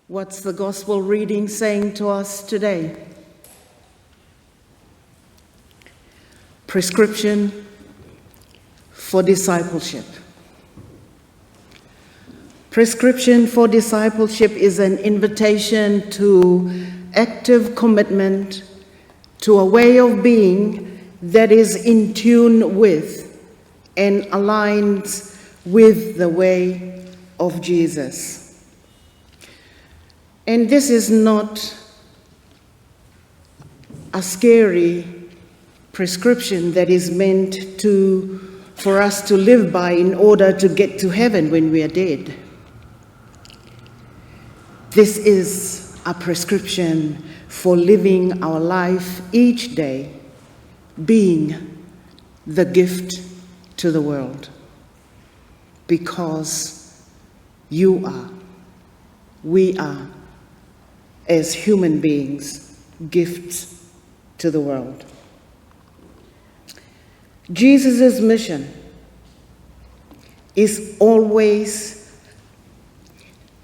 What's the gospel reading saying to us today? Prescription for discipleship. Prescription for discipleship is an invitation to active commitment to a way of being that is in tune with and aligns with the way of Jesus. And this is not a scary prescription that is meant for us to live by in order to get to heaven when we are dead. This is a prescription for living our life each day, being the gift to the world. Because you are, we are, as human beings, gifts to the world. Jesus' mission is always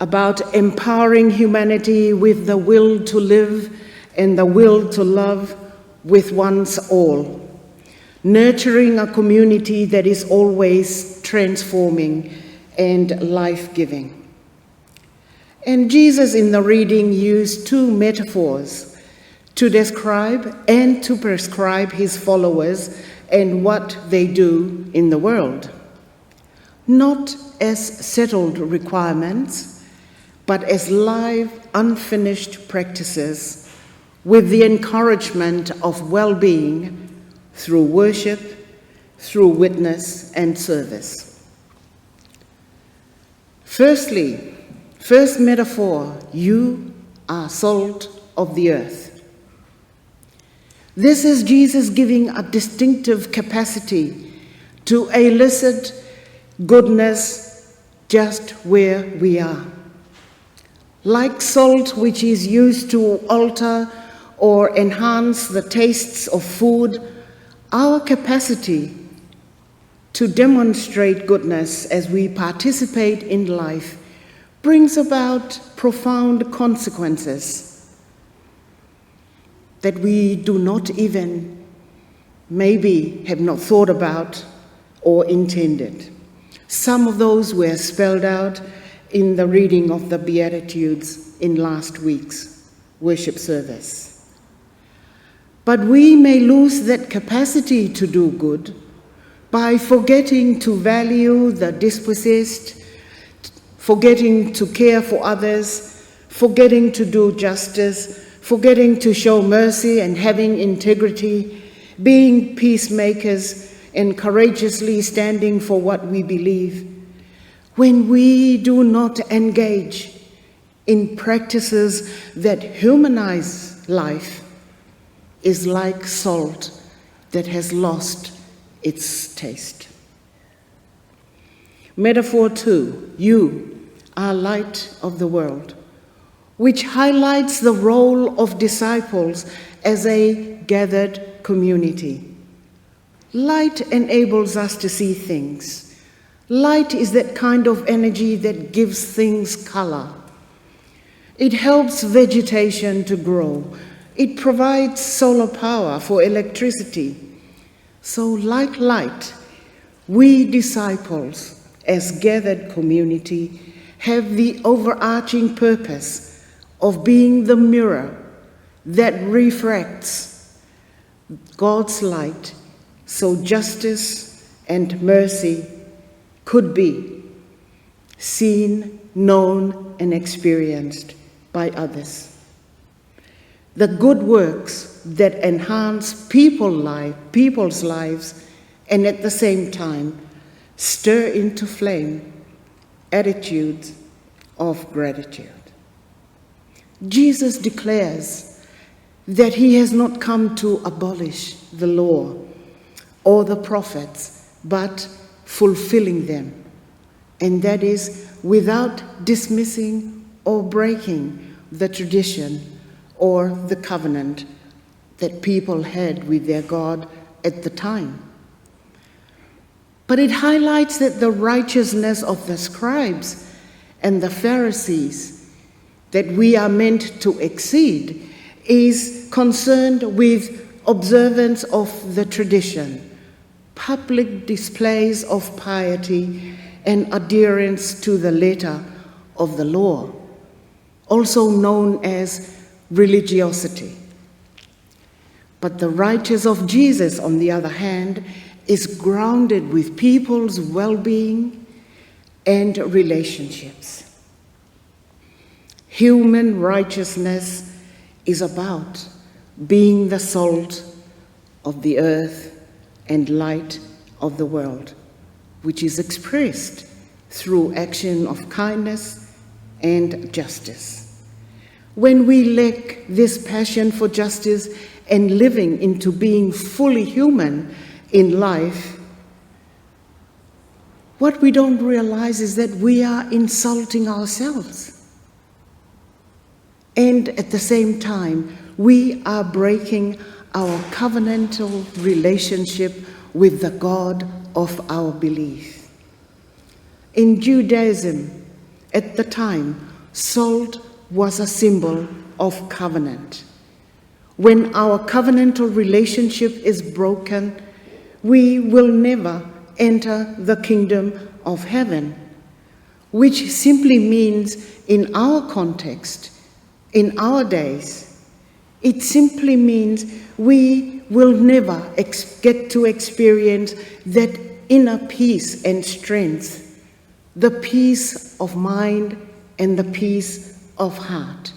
about empowering humanity with the will to live and the will to love with one's all, nurturing a community that is always transforming and life-giving. And Jesus in the reading used two metaphors to describe and to prescribe his followers and what they do in the world. Not as settled requirements, but as live, unfinished practices with the encouragement of well-being through worship, through witness and service. First metaphor, you are salt of the earth. This is Jesus giving a distinctive capacity to elicit goodness just where we are. Like salt, which is used to alter or enhance the tastes of food, our capacity to demonstrate goodness as we participate in life brings about profound consequences that we do not even, maybe have not thought about or intended. Some of those were spelled out in the reading of the Beatitudes in last week's worship service. But we may lose that capacity to do good by forgetting to value the dispossessed, forgetting to care for others, forgetting to do justice, forgetting to show mercy and having integrity, being peacemakers and courageously standing for what we believe. When we do not engage in practices that humanize life, is like salt that has lost its taste. Metaphor 2, you are light of the world, which highlights the role of disciples as a gathered community. Light enables us to see things. Light is that kind of energy that gives things color. It helps vegetation to grow. It provides solar power for electricity. So like light, we disciples, as gathered community, have the overarching purpose of being the mirror that refracts God's light so justice and mercy could be seen, known, and experienced by others. The good works that enhance people's lives and at the same time stir into flame attitudes of gratitude. Jesus declares that he has not come to abolish the law or the prophets, but fulfilling them. And that is without dismissing or breaking the tradition or the covenant that people had with their God at the time. But it highlights that the righteousness of the scribes and the Pharisees that we are meant to exceed is concerned with observance of the tradition, public displays of piety, and adherence to the letter of the law, also known as religiosity. But the righteousness of Jesus, on the other hand, is grounded with people's well-being and relationships. Human righteousness is about being the salt of the earth and light of the world, which is expressed through action of kindness and justice. When we lack this passion for justice and living into being fully human in life, what we don't realize is that we are insulting ourselves. And at the same time, we are breaking our covenantal relationship with the God of our belief. In Judaism, at the time, salt was a symbol of covenant. When our covenantal relationship is broken, we will never enter the kingdom of heaven, which simply means, in our context, in our days, it simply means we will never get to experience that inner peace and strength, the peace of mind and the peace of heart.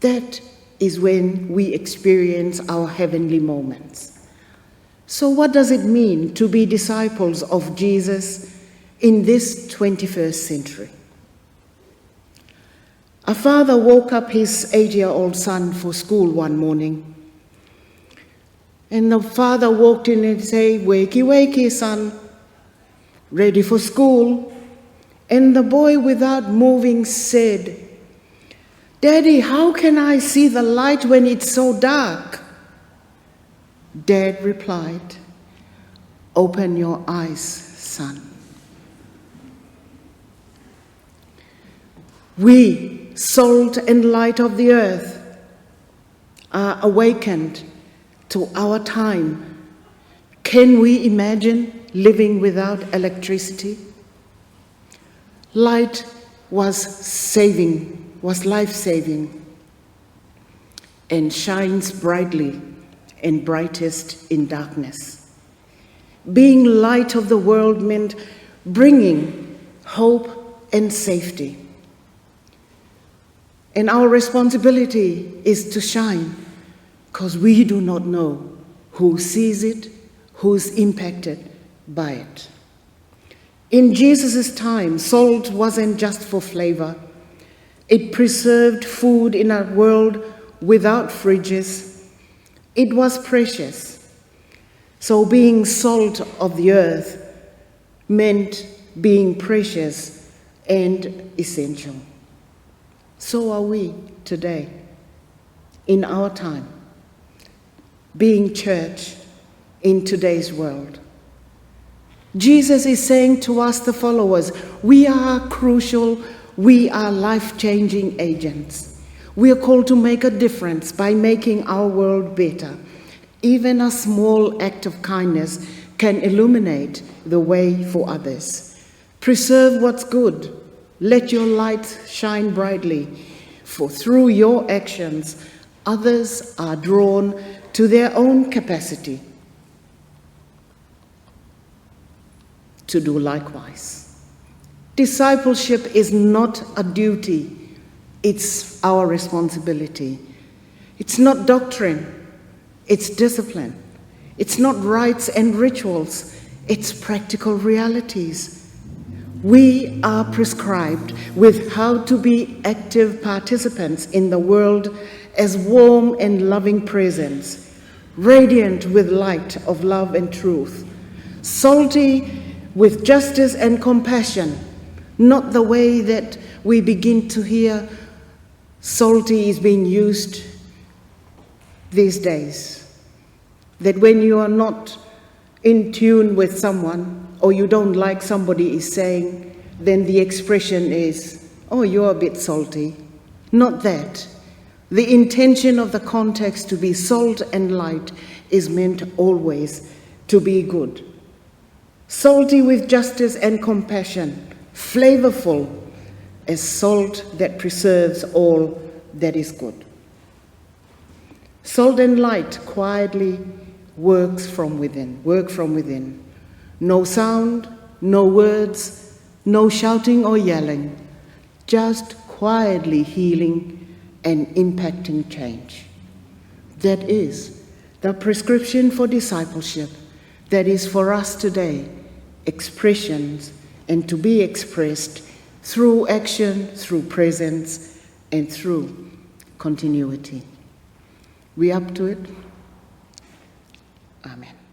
That is when we experience our heavenly moments. So what does it mean to be disciples of Jesus in this 21st century? A father woke up his 8-year-old son for school one morning. And the father walked in and said, "Wakey, wakey, son, ready for school." And the boy, without moving, said, "Daddy, how can I see the light when it's so dark?" Dad replied, "Open your eyes, son." We, salt and light of the earth, are awakened to our time. Can we imagine living without electricity? Light was life-saving, and shines brightly and brightest in darkness. Being light of the world meant bringing hope and safety. And our responsibility is to shine, because we do not know who sees it, who's impacted by it. In Jesus' time, salt wasn't just for flavor. It preserved food in a world without fridges. It was precious. So being salt of the earth meant being precious and essential. So are we today, in our time, being church in today's world. Jesus is saying to us, the followers, we are crucial, we are life-changing agents. We are called to make a difference by making our world better. Even a small act of kindness can illuminate the way for others. Preserve what's good. Let your light shine brightly, for through your actions, others are drawn to their own capacity to do likewise. Discipleship is not a duty, it's our responsibility. It's not doctrine, it's discipline. It's not rites and rituals, it's practical realities. We are prescribed with how to be active participants in the world as warm and loving presence, radiant with light of love and truth, salty with justice and compassion, not the way that we begin to hear salty is being used these days. That when you are not in tune with someone or you don't like somebody is saying, then the expression is, "Oh, you're a bit salty." Not that. The intention of the context to be salt and light is meant always to be good. Salty with justice and compassion, flavorful as salt that preserves all that is good. Salt and light quietly work from within. No sound, no words, no shouting or yelling, just quietly healing and impacting change. That is the prescription for discipleship that is for us today, expressions and to be expressed through action, through presence, and through continuity. We up to it? Amen.